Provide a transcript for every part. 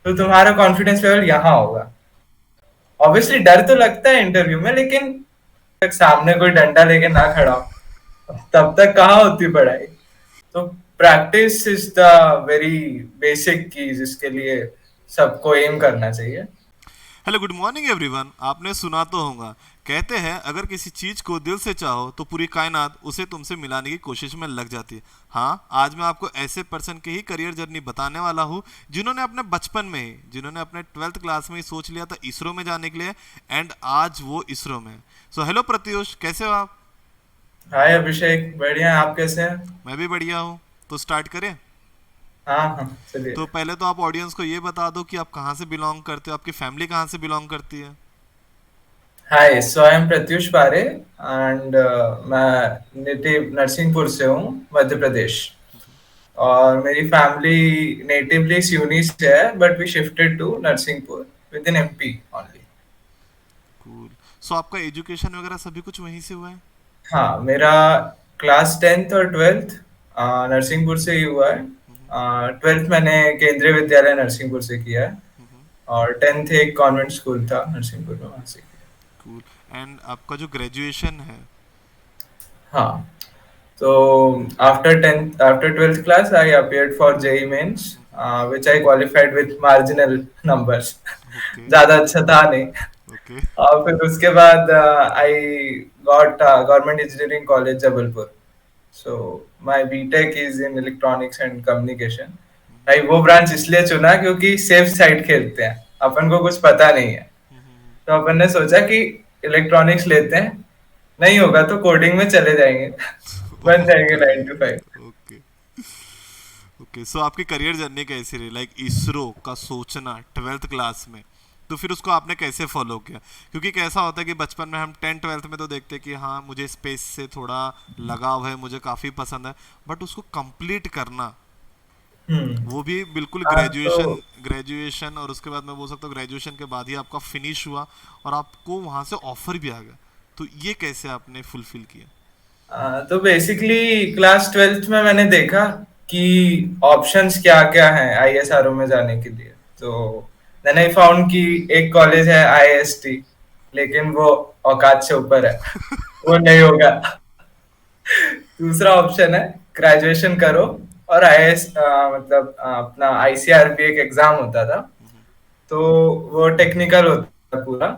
तो तुम्हारा confidence level यहाँ होगा। ऑब्वियसली डर तो लगता है इंटरव्यू में, लेकिन तक सामने कोई डंडा लेके ना खड़ा हो तब तक कहाँ होती पढ़ाई। तो practice is the very basic की जिसके लिए सबको एम करना चाहिए। Hello good morning everyone. आपने सुना तो होगा, कहते हैं अगर किसी चीज को दिल से चाहो तो पूरी कायनात उसे तुमसे मिलाने की कोशिश में लग जाती है। हाँ, आज मैं आपको ऐसे पर्सन की ही करियर जर्नी बताने वाला हूँ जिन्होंने अपने बचपन में ही, जिन्होंने अपने 12th क्लास में ही सोच लिया था इसरो में जाने के लिए, एंड आज वो इसरो में है। सो हेलो प्रत्युष, कैसे हो आप? हाय अभिषेक, बढ़िया। आप कैसे हैं? मैं भी बढ़िया हूँ। तो स्टार्ट करें। हाँ हाँ, चलिए। तो पहले तो आप ऑडियंस को ये बता दो कि आप कहाँ से बिलोंग करते हो, आपकी फैमिली कहाँ से बिलोंग करती है। हाय, सो आई एम प्रत्युष पारे एंड मैं नेटिव नरसिंहपुर से हूँ, मध्य प्रदेश। और मेरी फैमिली नेटिवली सिवनी से है, but we shifted to Narsinghpur within MP only. Cool. So आपका एजुकेशन वगैरह सभी कुछ वहीं से हुआ है? हाँ, मेरा क्लास 10th और 12th नरसिंहपुर से ही हुआ है। 12th मैंने केंद्रीय विद्यालय नरसिंहपुर से किया है। और 10th एक कॉन्वेंट स्कूल था नरसिंहपुर में, वहाँ से किया। कूल। एंड आपका जो ग्रेजुएशन है? हाँ, so after 12th class, I appeared for JEE Mains, which I qualified with marginal numbers. Okay. ज़्यादा अच्छा था नहीं। ओके। और फिर उसके बाद I got Government Engineering College Jabalpur. So my BTech is in Electronics and Communication। भाई वो ब्रांच इसलिए चुना क्योंकि सेफ साइड खेलते हैं, अपन को कुछ पता नहीं है। तो अपन ने सोचा कि इलेक्ट्रॉनिक्स लेते हैं, नहीं होगा तो कोडिंग में चले जाएंगे बन जाएंगे ओके। 9 to 5। ओके। ओके, सो आपकी करियर जर्नी कैसी रही, लाइक इसरो का सोचना 12th क्लास में? तो फिर उसको आपने कैसे फॉलो किया? क्योंकि कैसा होता है कि बचपन में हम 10th 12th में तो देखते हैं कि हाँ मुझे स्पेस से थोड़ा लगाव है, मुझे काफ़ी पसंद है, बट उसको कंप्लीट करना, हम्म। वो भी बिल्कुल हाँ तो ग्रेजुएशन, ग्रेजुएशन और उसके बाद मैं बोल सकता हूँ ग्रेजुएशन के बाद ही आपका फिनिश हुआ और आपको वहाँ से ऑफर भी आ गया। तो ये कैसे आपने फुलफिल किया? तो बेसिकली क्लास 12th में मैंने देखा कि ऑप्शंस क्या क्या हैं आईएसआरओ में जाने के लिए। तो देन आई फाउंड कि एक कॉलेज है आईएसटी, लेकिन वो औकात से ऊपर है, वो नहीं होगा। दूसरा ऑप्शन है ग्रेजुएशन करो और आईएएस, मतलब अपना आईसीआरबी एक एग्जाम होता था, तो वो टेक्निकल होता है पूरा,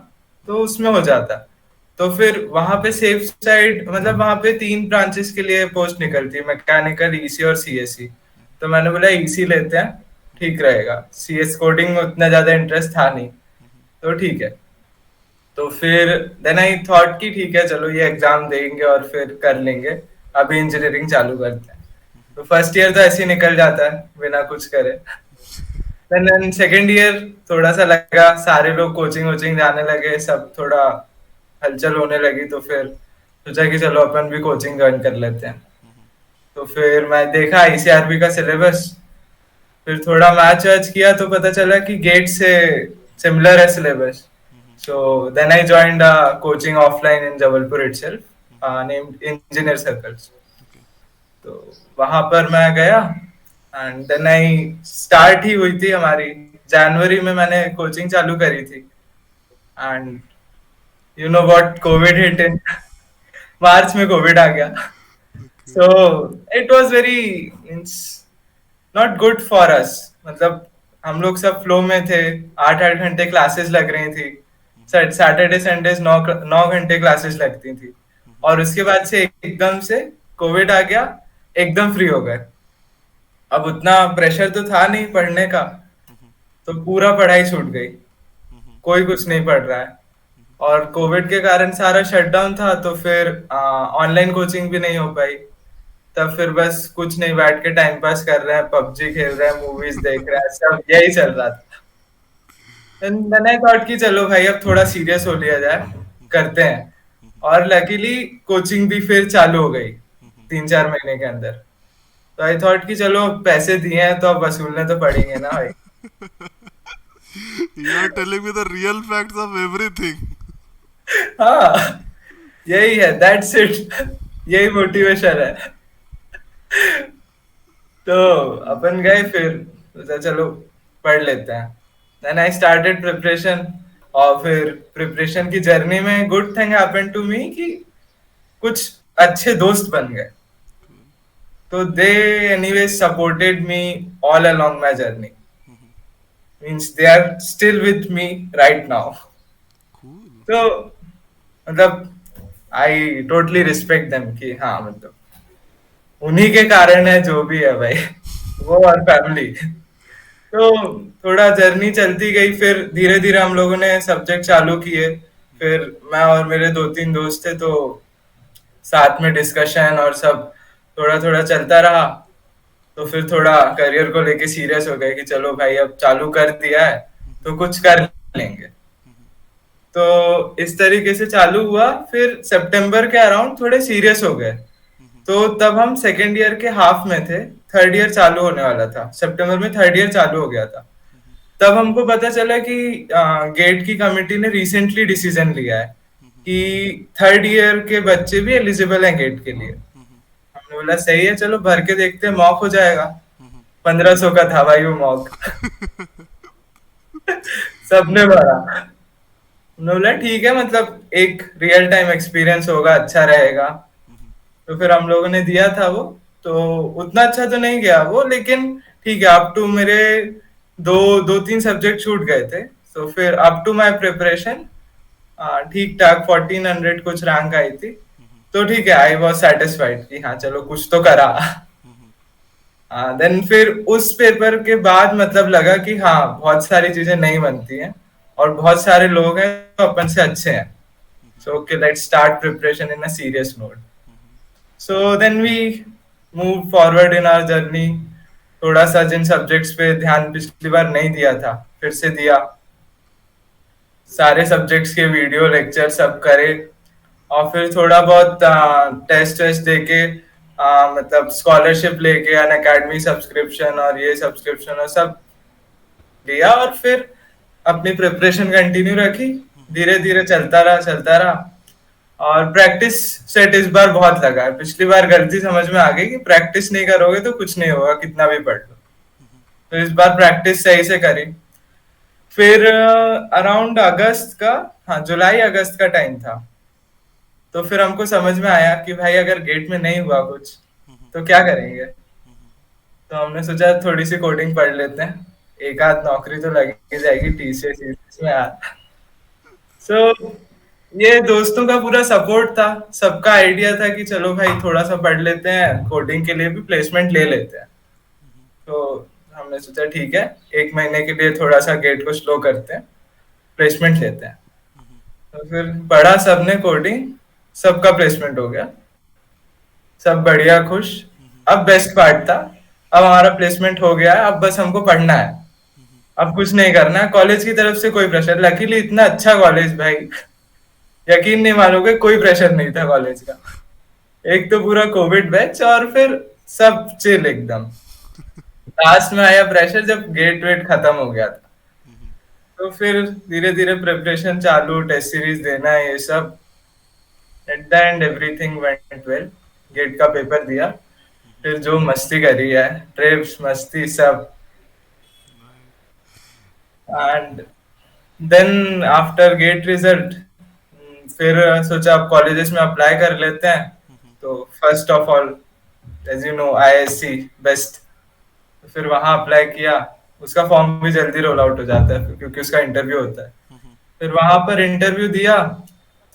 तो उसमें हो जाता। तो फिर वहां पे सेफ साइड, मतलब वहां पे 3 ब्रांचेस के लिए पोस्ट निकलती है, मैकेनिकल, ईसी और सीएससी। तो मैंने बोला ईसी लेते हैं, ठीक रहेगा। सीएस कोडिंग में उतना ज्यादा इंटरेस्ट था नहीं, तो ठीक है। तो फिर देन आई थॉट कि ठीक है, चलो ये एग्जाम देंगे और फिर कर लेंगे, अभी इंजीनियरिंग चालू करते हैं। तो फर्स्ट ईयर तो ऐसे ही निकल जाता है बिना कुछ करे। देन सेकेंड ईयर थोड़ा सा लगा, सारे लोग कोचिंग वोचिंग जाने लगे, सब थोड़ा हलचल होने लगी, तो फिर सोचा कि चलो अपन भी कोचिंग ज्वाइन कर लेते हैं। तो फिर मैं देखा आईसीआरबी का सिलेबस, फिर थोड़ा मैच वैच किया तो पता चला कि गेट से सिमिलर है syllabus. So then I joined coaching offline in Jabalpur itself, named engineer circles. Okay. तो वहां पर मैं गया एंड देन आई स्टार्ट ही हुई थी हमारी। जनवरी में मैंने कोचिंग चालू करी थी and you know what, covid hit in March में कोविड आ गया। Okay. So it was very means not good for us. मतलब हम लोग सब फ्लो में थे, 8 8 घंटे क्लासेस लग रही थी, सैटरडे संडेज 9 9 घंटे क्लासेस लगती थी। और उसके बाद से एकदम से कोविड आ गया, एकदम फ्री हो गए। अब उतना प्रेशर तो था नहीं पढ़ने का, तो पूरा पढ़ाई छूट गई, कोई कुछ नहीं पढ़ रहा है। और कोविड के कारण सारा शटडाउन था, तो फिर ऑनलाइन कोचिंग भी नहीं हो पाई। तब फिर बस कुछ नहीं, बैठ के टाइम पास कर रहे हैं, पबजी खेल रहे हैं, मूवीज देख रहे हैं, सब यही चल रहा था। मैंने थॉट कि चलो भाई अब थोड़ा सीरियस हो लिया जाए, करते हैं। और लकीली कोचिंग भी फिर चालू हो गई 3 4 महीने के अंदर। तो आई थॉट कि चलो पैसे दिए हैं तो अब वसूलने तो पड़ेंगे ना भाई। You are telling me the real facts of everything. हाँ, यही है, दैट्स इट। यही मोटिवेशन है। तो अपन गए, फिर सोचा चलो पढ़ लेते हैं। Then I started preparation. और फिर प्रिपरेशन की जर्नी में good thing happened to me कि कुछ अच्छे दोस्त बन गए। तो they anyway supported me all along my journey, means they are still with me right now. Cool. तो मतलब आई टोटली रिस्पेक्ट देम कि हाँ मतलब उन्हीं के कारण है जो भी है भाई, वो और फैमिली। तो थोड़ा जर्नी चलती गई, फिर धीरे धीरे हम लोगों ने सब्जेक्ट चालू किए। फिर मैं और मेरे दो तीन दोस्त थे, तो साथ में डिस्कशन और सब थोड़ा थोड़ा चलता रहा। तो फिर थोड़ा करियर को लेके सीरियस हो गए कि चलो भाई अब चालू कर दिया है तो कुछ कर लेंगे। तो इस तरीके से चालू हुआ। फिर सितंबर के अराउंड थोड़े सीरियस हो गए। तो तब हम सेकेंड ईयर के हाफ में थे, थर्ड ईयर चालू होने वाला था, सितंबर में थर्ड ईयर चालू हो गया था। तब हमको पता चला कि गेट की कमिटी ने रिसेंटली डिसीजन लिया है कि थर्ड ईयर के बच्चे भी एलिजिबल हैं गेट के लिए। हमने बोला सही है, चलो भर के देखते हैं, मॉक हो जाएगा। 1500 का था भाई वो मॉक। सबने भरा। हमने बोला ठीक है, मतलब एक रियल टाइम एक्सपीरियंस होगा, अच्छा रहेगा। तो फिर हम लोगों ने दिया था वो। तो उतना अच्छा तो नहीं गया वो, लेकिन ठीक है, अप टू मेरे दो दो तीन सब्जेक्ट छूट गए थे। तो फिर अप टू माय प्रिपरेशन ठीक ठाक 1400 कुछ रैंक आई थी। तो ठीक है, आई वॉज सेटिस्फाइड कि हाँ चलो कुछ तो करा। देन फिर उस पेपर के बाद मतलब लगा कि हाँ बहुत सारी चीजें नहीं बनती हैं और बहुत सारे लोग हैं जो अपन से अच्छे हैं। So okay, let's start preparation in a serious note. So then we move forward in our journey. थोड़ा सा जिन सब्जेक्ट्स पे ध्यान पिछली बार नहीं दिया था, फिर से दिया। सारे सब्जेक्ट्स के वीडियो लेक्चर सब करे। और फिर थोड़ा बहुत टेस्ट वेस्ट देके मतलब स्कॉलरशिप लेके अन अकेडमी सब्सक्रिप्शन और ये सब्सक्रिप्शन और सब लिया। और फिर अपनी प्रिपरेशन कंटिन्यू रखी। धीरे धीरे चलता रहा चलता रहा। और प्रैक्टिस सेट इस बार बहुत लगा है। पिछली बार गलती समझ में आ गई कि प्रैक्टिस नहीं करोगे तो कुछ नहीं होगा, कितना भी पढ़ लो। तो इस बार प्रैक्टिस सही से करी। फिर अराउंड अगस्त का, हाँ जुलाई अगस्त का टाइम था। तो फिर हमको समझ में आया कि भाई अगर गेट में नहीं हुआ कुछ तो क्या करेंगे। तो हमने सोचा थोड़ी सी कोडिंग पढ़ लेते हैं, एक आध नौकरी तो लग ही जाएगी टीसीएस में यार। सो ये दोस्तों का पूरा सपोर्ट था। सबका आइडिया था कि चलो भाई थोड़ा सा पढ़ लेते हैं, कोडिंग के लिए भी प्लेसमेंट ले लेते हैं। तो हमने सोचा ठीक है, एक महीने के लिए थोड़ा सा गेट को स्लो करते हैं, प्लेसमेंट लेते हैं। तो फिर पढ़ा सबने कोडिंग, सबका प्लेसमेंट हो गया, सब बढ़िया खुश। अब बेस्ट पार्ट था, अब हमारा प्लेसमेंट हो गया है, अब बस हमको पढ़ना है। अब कुछ नहीं करना है, कॉलेज की तरफ से कोई प्रेशर। लकीली इतना अच्छा कॉलेज भाई, यकीन नहीं मानोगे, कोई प्रेशर नहीं था कॉलेज का। एक तो पूरा कोविड बैच और फिर सब चिल एकदम। लास्ट में आया प्रेशर जब गेट वेट खत्म हो गया था। तो फिर धीरे धीरे प्रिपरेशन चालू, टेस्ट सीरीज देना है ये सब। At the end everything went well. GATE का पेपर दिया, फिर जो मस्ती करी है, ट्रिप्स मस्ती सब। And then after GATE result फिर सोचा अब कॉलेजेस में अप्लाई कर लेते हैं। तो first of all as you know IISc best. तो फिर वहां अप्लाई किया। उसका फॉर्म भी जल्दी रोल आउट हो जाता है क्योंकि उसका इंटरव्यू होता है। फिर वहां पर इंटरव्यू दिया।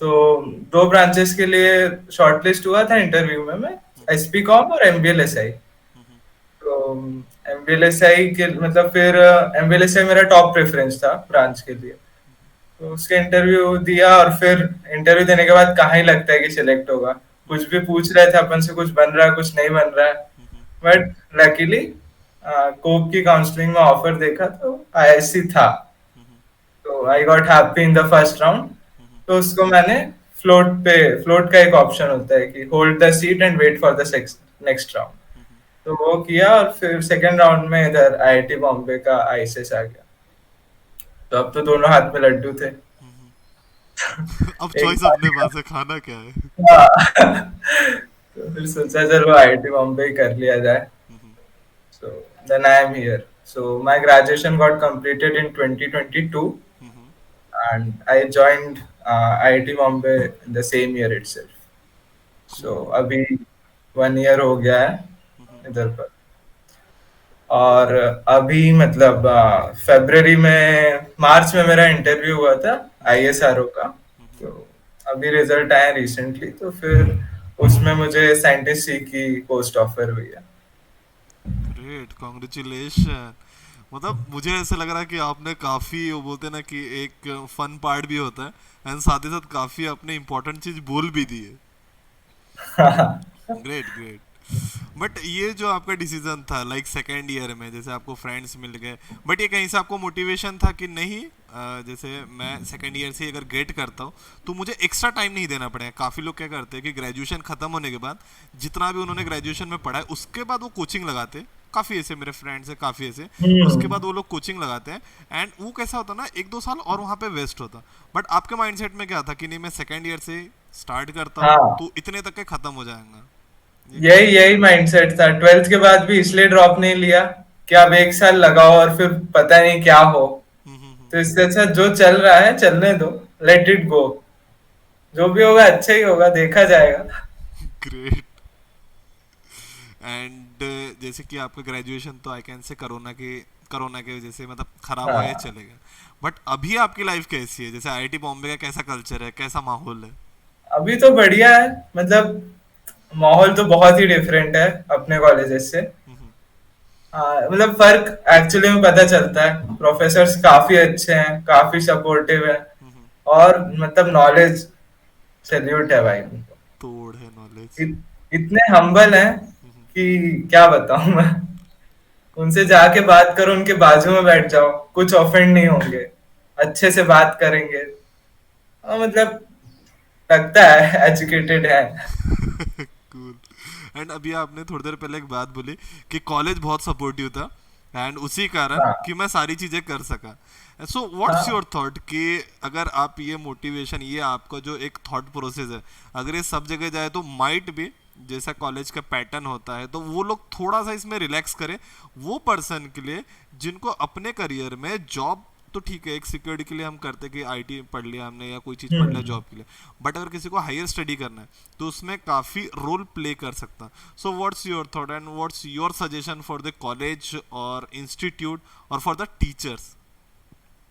तो दो ब्रांचेस के लिए शॉर्टलिस्ट हुआ था इंटरव्यू में मैं, एसपी कॉम और एमबीएलएसआई। तो एमबीएलएसआई के मतलब फिर एमबीएलएसआई मेरा टॉप प्रेफरेंस था ब्रांच के लिए। तो उसके इंटरव्यू दिया और फिर इंटरव्यू देने के बाद कहाँ ही लगता है कि सिलेक्ट होगा। कुछ भी पूछ रहे थे अपन से, कुछ बन रहा है कुछ नहीं बन रहा है। बट लकीली कोप की काउंसलिंग में ऑफर देखा तो आईआईएससी था। तो I got happy in the first round. तो उसको मैंने फ्लोट का एक ऑप्शन होता है कि hold the seat and wait for the next round. तो वो किया और फिर सेकेंड राउंड में इधर आईआईटी बॉम्बे का आईसीएस आ गया। तो अब तो दोनों हाथ में लड्डू थे। अब एक चॉइस अपने पास है, खाना क्या है। हाँ। तो फिर सोचा चलो आईआईटी बॉम्बे ही कर लिया जाए। So then I am here. So my graduation got completed in 2022, and I joined IIT Bombay in the same year itself. So cool. अभी 1 year हो गया है इधर पर. और अभी मतलब फरवरी में, मार्च में मेरा इंटरव्यू हुआ था आईएसआरओ का. तो अभी रिजल्ट आया रिसेंटली, तो फिर उसमें मुझे साइंटिस्ट सी की पोस्ट ऑफर हुई है. Great, congratulation. मतलब मुझे ऐसे लग रहा है कि आपने काफ़ी, वो बोलते हैं ना कि एक फन पार्ट भी होता है, एंड साथ ही साथ काफ़ी अपने इंपॉर्टेंट चीज़ बोल भी दी है. Great great. बट ये जो आपका डिसीजन था लाइक सेकेंड ईयर में, जैसे आपको फ्रेंड्स मिल गए, बट ये कहीं से आपको मोटिवेशन था कि नहीं, जैसे मैं सेकेंड ईयर से अगर गेट करता हूँ तो मुझे एक्स्ट्रा टाइम नहीं देना पड़ेगा. काफ़ी लोग क्या करते हैं कि ग्रेजुएशन ख़त्म होने के बाद जितना भी उन्होंने ग्रेजुएशन में पढ़ा है उसके बाद वो कोचिंग लगाते हैं. काफ़ी ऐसे मेरे फ्रेंड्स हैं, काफ़ी ऐसे. उसके हम्म. बाद वो लोग कोचिंग लगाते हैं, एंड वो कैसा होता ना, एक दो साल और वहाँ पे वेस्ट होता. बट आपके माइंडसेट में क्या था कि नहीं, मैं सेकेंड ईयर से स्टार्ट करता हूँ हाँ, तो इतने तक के ख़त्म हो जाएगा. ये क्या? यही यही माइंडसेट था. ट्वेल्थ के बाद भी इसलिए ड्रॉप नहीं लिया कि अब 1 साल लगाओ और फिर पता नहीं क्या हो. तो इससे अच्छा जो चल रहा है चलने दो. Let it go. जो भी होगा अच्छा ही होगा, देखा जाएगा. ग्रेट. एंड जैसे कि आपका ग्रेजुएशन तो आई कैन से कोरोना के वजह से मतलब खराब हुआ है, हाँ, चलेगा. बट अभी आपकी लाइफ कैसी है, जैसे आईआईटी बॉम्बे का कैसा कल्चर है, कैसा माहौल है? अभी तो बढ़िया है. मतलब माहौल तो बहुत ही डिफरेंट है अपने कॉलेजेस से. मतलब फर्क एक्चुअली में पता चलता है. प्रोफेसर्स काफी अच्छे हैं, काफी सपोर्टिव है. और मतलब नॉलेज, सैल्यूट है भाई उनको. तोड़ है नॉलेज. इतने हम्बल हैं कि क्या बताऊं मैं. उनसे जाके बात करो, उनके बाजू में बैठ जाओ, कुछ ऑफेंड नहीं होंगे. अच्छे से बात करेंगे. मतलब लगता है एजुकेटेड है. कूल. एंड अभी आपने थोड़ी देर पहले एक बात बोली कि कॉलेज बहुत सपोर्टिव था, एंड उसी कारण हाँ, कि मैं सारी चीज़ें कर सका. सो व्हाट्स हाँ. योर थॉट कि अगर आप ये मोटिवेशन, ये आपका जो एक थॉट प्रोसेस है, अगर ये सब जगह जाए तो माइट भी जैसा कॉलेज का पैटर्न होता है तो वो लोग थोड़ा सा इसमें रिलैक्स करें, वो पर्सन के लिए जिनको अपने करियर में जॉब, तो ठीक है एक सिक्योरिटी के लिए हम करते हैं कि आईटी पढ़ लिया हमने या कोई चीज़ पढ़ लिया हम्म. जॉब के लिए, बट अगर किसी को हायर स्टडी करना है तो उसमें काफ़ी रोल प्ले कर सकता. So what's your thought and what's your suggestion for the college और इंस्टीट्यूट और फॉर द टीचर्स?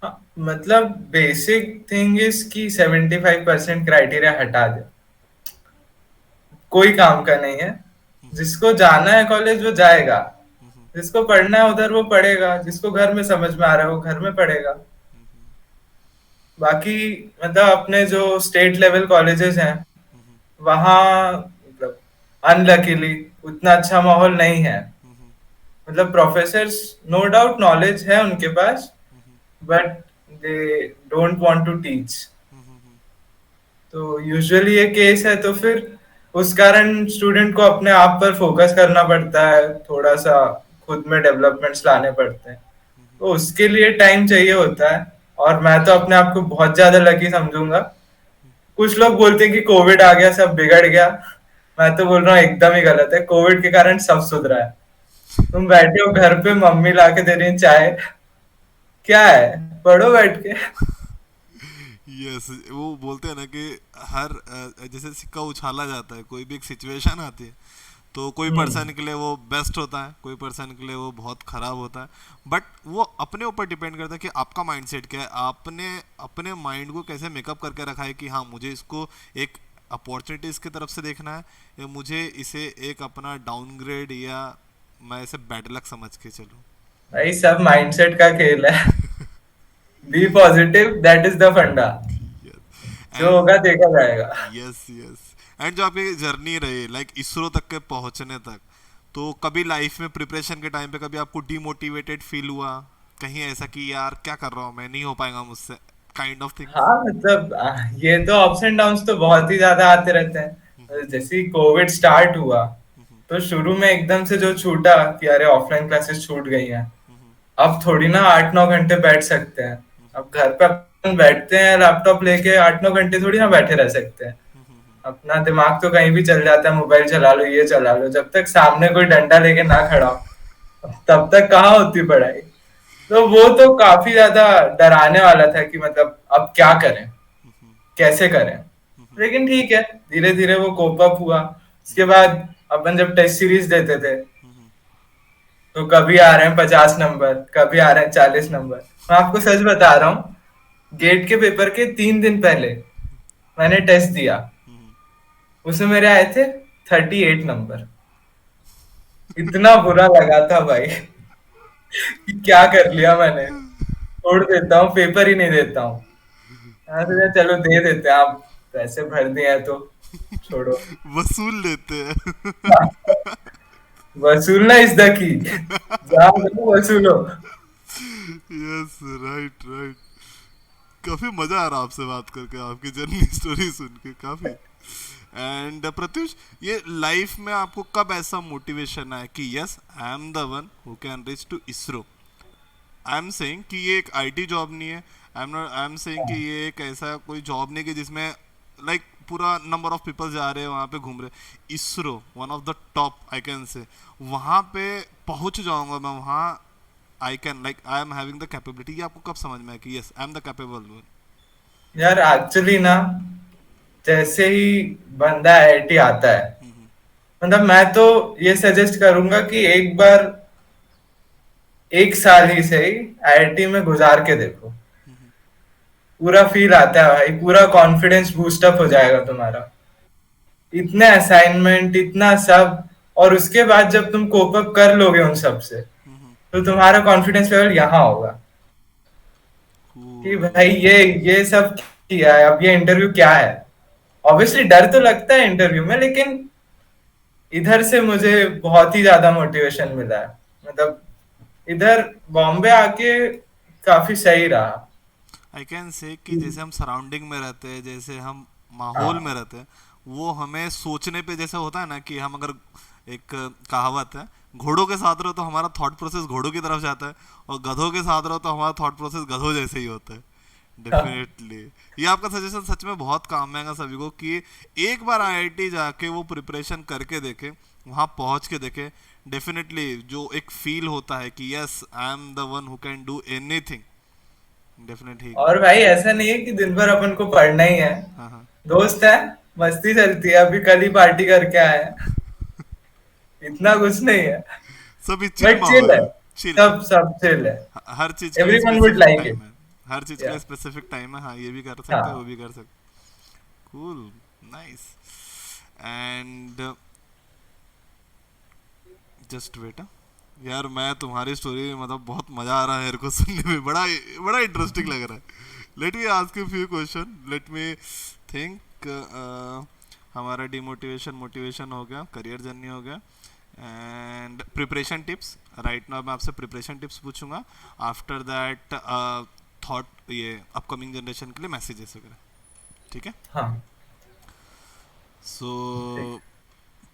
हाँ, मतलब बेसिक थिंग इज कि 75% क्राइटेरिया हटा दे. कोई काम का नहीं है. जिसको जाना है कॉलेज वो जाएगा. जिसको पढ़ना है उधर वो पढ़ेगा. जिसको घर में समझ में आ रहा है वो घर में पढ़ेगा. बाकी मतलब अपने जो स्टेट लेवल कॉलेजेस हैं वहाँ मतलब अनलकीली उतना अच्छा माहौल नहीं है. मतलब प्रोफेसर्स नो डाउट नॉलेज है उनके पास, but they don't want to teach. तो यूजुअली ये केस है. तो फिर उस कारण स्टूडेंट को अपने आप पर फोकस करना पड़ता है. थोड़ा सा खुद में डेवलपमेंट्स लाने पड़ते हैं. तो उसके लिए टाइम चाहिए होता है. और मैं तो अपने आप को बहुत ज्यादा लकी समझूंगा. कुछ लोग बोलते हैं कि कोविड आ गया सब बिगड़ गया. मैं तो बोल रहा हूँ एकदम ही गलत है. कोविड के कारण सब सुधरा है. तुम बैठे हो घर पे, मम्मी ला के दे रही है चाय. क्या है, पढ़ो बैठ के. यस, वो बोलते हैं ना कि हर जैसे सिक्का उछाला जाता है, कोई भी एक सिचुएशन आती है तो कोई पर्सन हम्म. के लिए वो बेस्ट होता है, कोई पर्सन के लिए वो बहुत खराब होता है. बट वो अपने ऊपर डिपेंड करता है कि आपका माइंडसेट क्या है, आपने अपने माइंड को कैसे मेकअप करके रखा है कि हाँ मुझे इसको एक अपॉर्चुनिटीज की तरफ से देखना है, या मुझे इसे एक अपना डाउनग्रेड, या मैं इसे बैड लक समझ के चलूँ. भाई सब माइंडसेट का खेल है. Be positive, that is the funda. जो एंड होगा देखा जाएगा. Yes yes. एंड जो आपकी जर्नी रही लाइक इसरो तक के पहुंचने तक, तो कभी लाइफ में प्रिपरेशन के टाइम पे कभी आपको डिमोटिवेटेड फील हुआ, कहीं ऐसा कि यार क्या कर रहा हूँ मैं, नहीं हो पाएगा मुझसे, काइंड ऑफ थिंग्स? हाँ मतलब ये तो अप्स एंड डाउन्स तो बहुत ही ज्यादा आते रहते हैं. जैसे ही कोविड स्टार्ट हुआ तो शुरू में एकदम से जो छूटा कि अरे ऑफलाइन क्लासेस छूट गई हैं. अब थोड़ी ना 8-9 घंटे बैठ सकते हैं. अब घर पे अपन बैठते हैं लैपटॉप लेके, 8-9 घंटे थोड़ी ना बैठे रह सकते हैं. अपना दिमाग तो कहीं भी चल जाता है. मोबाइल चला लो, ये चला लो. जब तक सामने कोई डंडा लेके ना खड़ा हो तब तक कहाँ होती पढ़ाई. तो वो तो काफी ज्यादा डराने वाला था कि मतलब अब क्या करें, कैसे करें। लेकिन ठीक है, धीरे धीरे वो कोप अप हुआ। उसके बाद अपन जब टेस्ट सीरीज देते थे, तो कभी आ रहे हैं 50 नंबर, कभी आ रहे हैं 40 नंबर। मैं आपको सच बता रहा हूँ, गेट के पेपर के 3 दिन पहले मैंने टेस्ट दिया, उसमें मेरे आए थे 38 नंबर। इतना बुरा लगा था भाई कि क्या कर लिया मैंने, छोड़ देता हूँ, पेपर ही नहीं देता हूँ। हाँ तो यार चलो दे देते हैं, आप पैसे भर दिए हैं तो छोड़ो। वसूल लेते हैं। वसूलना इज द की, जहाँ दो वसूलो। Yes, right right. काफी मजा आ रहा आपसे बात करके, आपकी जर्नी स्टोरी सुन के काफी। एंड प्रत्युष, ये लाइफ में आपको कब ऐसा मोटिवेशन आया कि yes, I am the one who can reach to ISRO? I am saying कि ये एक आईटी जॉब नहीं है। आई एम सेइंग कि ये एक ऐसा कोई जॉब नहीं कि जिसमें लाइक पूरा नंबर ऑफ पीपल जा रहे हैं वहाँ पे घूम रहे। ISRO one of the top, I can say वहाँ पे पहुँच जाऊँगा मैं वहाँ। I can like I am having the capability. ये आपको कब समझ में आया कि yes, I am the capable one? यार एक्चुअली ना, जैसे ही बंदा आईआईटी आता है, मतलब मैं तो ये सजेस्ट करूंगा कि एक बार, 1 साल ही सही, आईआईटी में गुजार के देखो। पूरा फील आता है भाई, पूरा कॉन्फिडेंस बूस्ट अप हो जाएगा तुम्हारा। इतने असाइनमेंट, इतना सब, और उसके बाद जब तुम कोप अप कर लोगे उन सब से, तो तुम्हारा कॉन्फिडेंस लेवल यहाँ होगा कि कूल। भाई ये सब किया है, अब ये इंटरव्यू क्या है। ऑब्वियसली डर तो लगता है इंटरव्यू में, लेकिन इधर से मुझे बहुत ही ज्यादा मोटिवेशन मिला है। मतलब इधर बॉम्बे आके काफी सही रहा। आई कैन से कि जैसे हम सराउंडिंग में रहते हैं, जैसे हम माहौल में हाँ रहते हैं, वो हमें सोचने पे जैसे होता है ना कि हम अगर एक कहावत है, घोड़ों के साथ रहो तो हमारा थॉट प्रोसेस घोड़ों की तरफ जाता है, और गधों के साथ रहो तो हमारा थॉट प्रोसेस गधों जैसे ही होता है। हाँ। डेफिनेटली। ये आपका सजेशन सच में बहुत काम आएगा सभी को कि एक बार आईआईटी जाके वो प्रिपरेशन करके देखे, वहाँ पहुँच के देखे। डेफिनेटली जो एक फील होता है कि yes, I am the one who can do anything. Definitely. और भाई ऐसा नहीं है कि दिन भर अपन को पढ़ना ही है। हाँ हाँ। दोस्त है, मस्ती चलती है, अभी कल ही पार्टी करके आए हैं। इतना कुछ नहीं है, सभी चिल बट चिल माहौल है। है। चिल। सब सब चिल है। हर चीज के लिए everyone would specific like time it. है। हर चीज के या लिए स्पेसिफिक टाइम है, हाँ, ये भी कर सकते हैं, वो हाँ भी कर सकते। Cool. Nice. And just wait. यार मैं तुम्हारी स्टोरी मतलब बहुत मजा आ रहा है मेरे को सुनने में, बड़ा बड़ा इंटरेस्टिंग लग रहा है। Let me ask you few question, let me think. हमारा डिमोटिवेशन मोटिवेशन हो गया, करियर जर्नी हो गया, and preparation tips. Right now मैं आपसे प्रिपरेशन टिप्स पूछूंगा। आफ्टर दैट थॉट, ये अपकमिंग जनरेशन के लिए मैसेजेस वगैरह। ठीक है? हाँ। सो ठीक।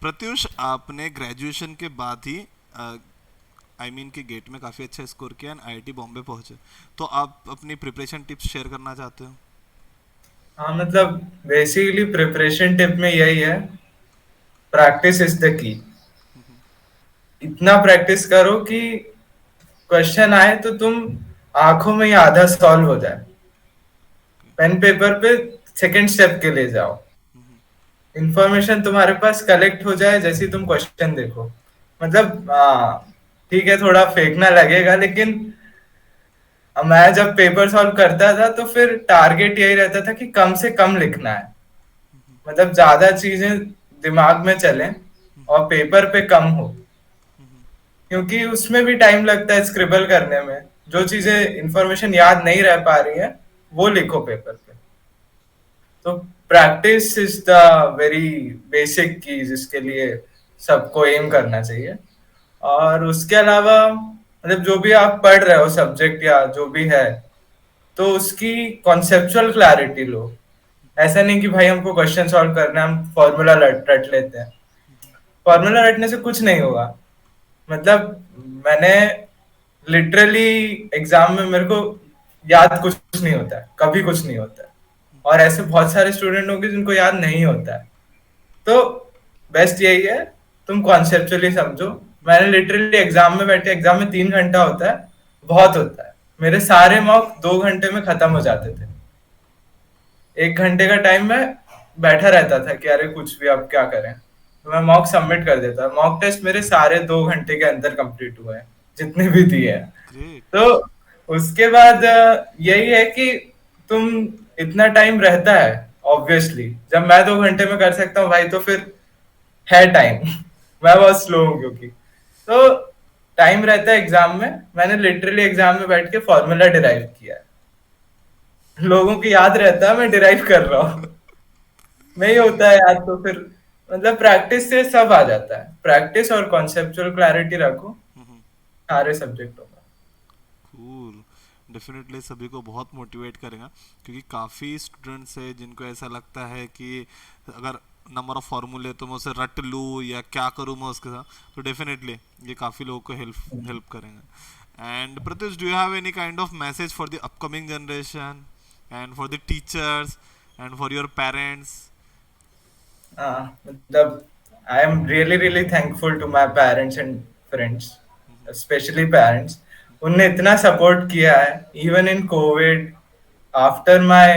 प्रत्युष, आपने ग्रेजुएशन के बाद ही आई मीन कि गेट में काफ़ी अच्छा स्कोर किया एंड आईआईटी बॉम्बे पहुंचे, तो आप अपनी प्रिपरेशन टिप्स शेयर करना चाहते हो? हाँ मतलब बेसिकली प्रिपरेशन टिप में यही है, प्रैक्टिस इज द की। इतना प्रैक्टिस करो कि क्वेश्चन आए तो तुम आंखों में ही आधा सॉल्व हो जाए। पेन पेपर पे सेकंड स्टेप के ले जाओ, इंफॉर्मेशन तुम्हारे पास कलेक्ट हो जाए जैसे ही तुम क्वेश्चन देखो। मतलब ठीक है, थोड़ा फेंकना लगेगा, लेकिन मैं जब पेपर सॉल्व करता था तो फिर टारगेट यही रहता था कि कम से कम लिखना है। मतलब ज्यादा चीजें दिमाग में चलें और पेपर पे कम हो, क्योंकि उसमें भी टाइम लगता है स्क्रिबल करने में। जो चीजें इंफॉर्मेशन याद नहीं रह पा रही है, वो लिखो पेपर पे। तो practice is the very basic की जिसके लिए सबको एम करना चाहिए। और उसके अलावा मतलब जो भी आप पढ़ रहे हो सब्जेक्ट या जो भी है, तो उसकी कॉन्सेप्चुअल क्लैरिटी लो। ऐसा नहीं कि भाई हमको क्वेश्चन सॉल्व करना है, हम फॉर्मूला रट लेते हैं। फॉर्मूला रटने से कुछ नहीं होगा। मतलब मैंने लिटरली एग्जाम में मेरे को याद कुछ नहीं होता है, कभी कुछ नहीं होता है। और ऐसे बहुत सारे स्टूडेंट होंगे जिनको याद नहीं होता है। तो बेस्ट यही है, तुम कॉन्सेप्चुअली समझो। मैंने लिटरली एग्जाम में बैठे, एग्जाम में 3 घंटा होता है, बहुत होता है। मेरे सारे मॉक 2 घंटे में खत्म हो जाते थे। 1 घंटे का टाइम में बैठा रहता था कि अरे कुछ भी अब क्या करें, तो मैं मॉक सबमिट कर देता। मॉक टेस्ट मेरे सारे 2 घंटे के अंदर कंप्लीट हुए हैं, जितने भी दिए हैं। ग्रेट। तो उसके बाद यही है कि तुम, इतना टाइम रहता है ऑब्वियसली, जब मैं 2 घंटे में कर सकता हूँ भाई तो फिर है टाइम। मैं बहुत स्लो हूँ क्योंकि, तो टाइम रहता है एग्जाम में। मैंने लिटरली एग्जाम में बैठ के फॉर्मूला डिराइव किया है। लोगों को याद रहता है मैं डिराइव कर रहा हूँ। नहीं होता है याद तो फिर, मतलब प्रैक्टिस से सब आ जाता है। प्रैक्टिस और कॉन्सेप्चुअल क्लैरिटी रखो, सारे सब्जेक्टों का। कूल। डेफिनेटली सभी को बहुत मोटिवेट करेगा, क्योंकि काफ़ी स्टूडेंट्स है जिनको ऐसा लगता है कि अगर नंबर ऑफ फार्मूले तो मैं उसे रट लूँ या क्या करूँ मैं उसके साथ, तो डेफिनेटली ये काफ़ी लोगों को हेल्प हेल्प करेंगे। And Pratyush, do you have any kind of message for the upcoming generation and for the teachers and for your parents? मतलब I am really really thankful to my parents and friends, specially parents. उनने इतना support किया है even in covid, after my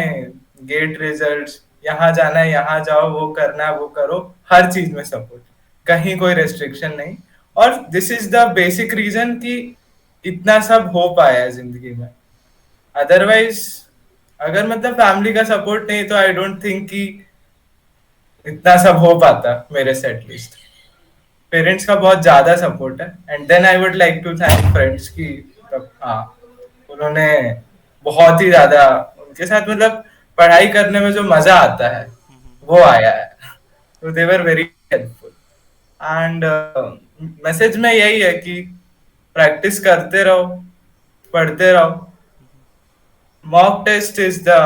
GATE results. यहाँ जाना है यहाँ जाओ, वो करना है वो करो, हर चीज में सपोर्ट, कहीं कोई रेस्ट्रिक्शन नहीं। और this is the basic reason कि इतना सब हो पाया है जिंदगी में। अदरवाइज अगर मतलब फैमिली का सपोर्ट नहीं तो आई डोंट थिंक कि इतना सब हो पाता मेरे से एटलीस्ट। पेरेंट्स का बहुत ज्यादा सपोर्ट है, and then I would like to thank friends की, मतलब हाँ, उन्होंने बहुत ही ज्यादा, उनके साथ मतलब पढ़ाई करने में जो मजा आता है वो आया है। तो they were very helpful. And message में यही है कि प्रैक्टिस करते रहो, पढ़ते रहो। Mock test is the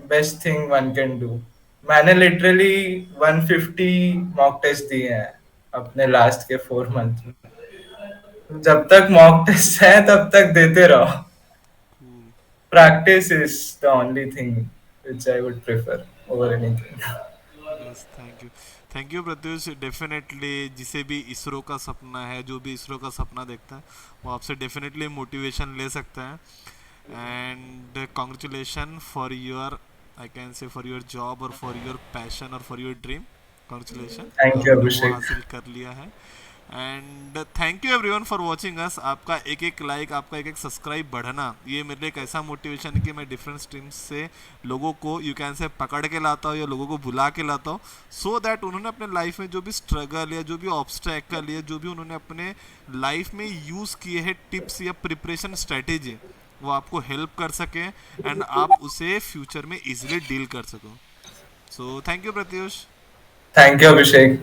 best thing one can do. मैंने लिटरली 150 मॉक टेस्ट दिए हैं अपने लास्ट के 4 मंथ में। जब तक मॉक टेस्ट है तब तक देते रहो। Practice is the only thing which I would prefer over anything. बस थैंक यू प्रत्युष। डेफिनेटली जिसे भी इसरो का सपना है, जो भी इसरो का सपना देखता है, वो आपसे डेफिनेटली मोटिवेशन ले सकता है। And congratulation for your, I can say for your job और फॉर योर पैशन और for your dream. Congratulation, thank you आपने वो अभिषेक। हासिल कर लिया है। And thank you everyone for watching us. आपका एक एक लाइक, आपका एक एक सब्सक्राइब बढ़ना, ये मेरे लिए एक ऐसा मोटिवेशन है कि मैं डिफरेंट स्ट्रीम्स से लोगों को यू कैन से पकड़ के लाता हूँ या लोगों को बुला के लाता हूँ, सो दैट उन्होंने अपने लाइफ में जो भी स्ट्रगल या जो भी ऑब्स्टैकल या जो भी उन्होंने अपने लाइफ में यूज़ किए हैं टिप्स या प्रिपरेशन स्ट्रेटेजी, वो आपको हेल्प कर सकें एंड आप उसे फ्यूचर में इजीली डील कर सको। So thank you Pratyush. Thank you Abhishek.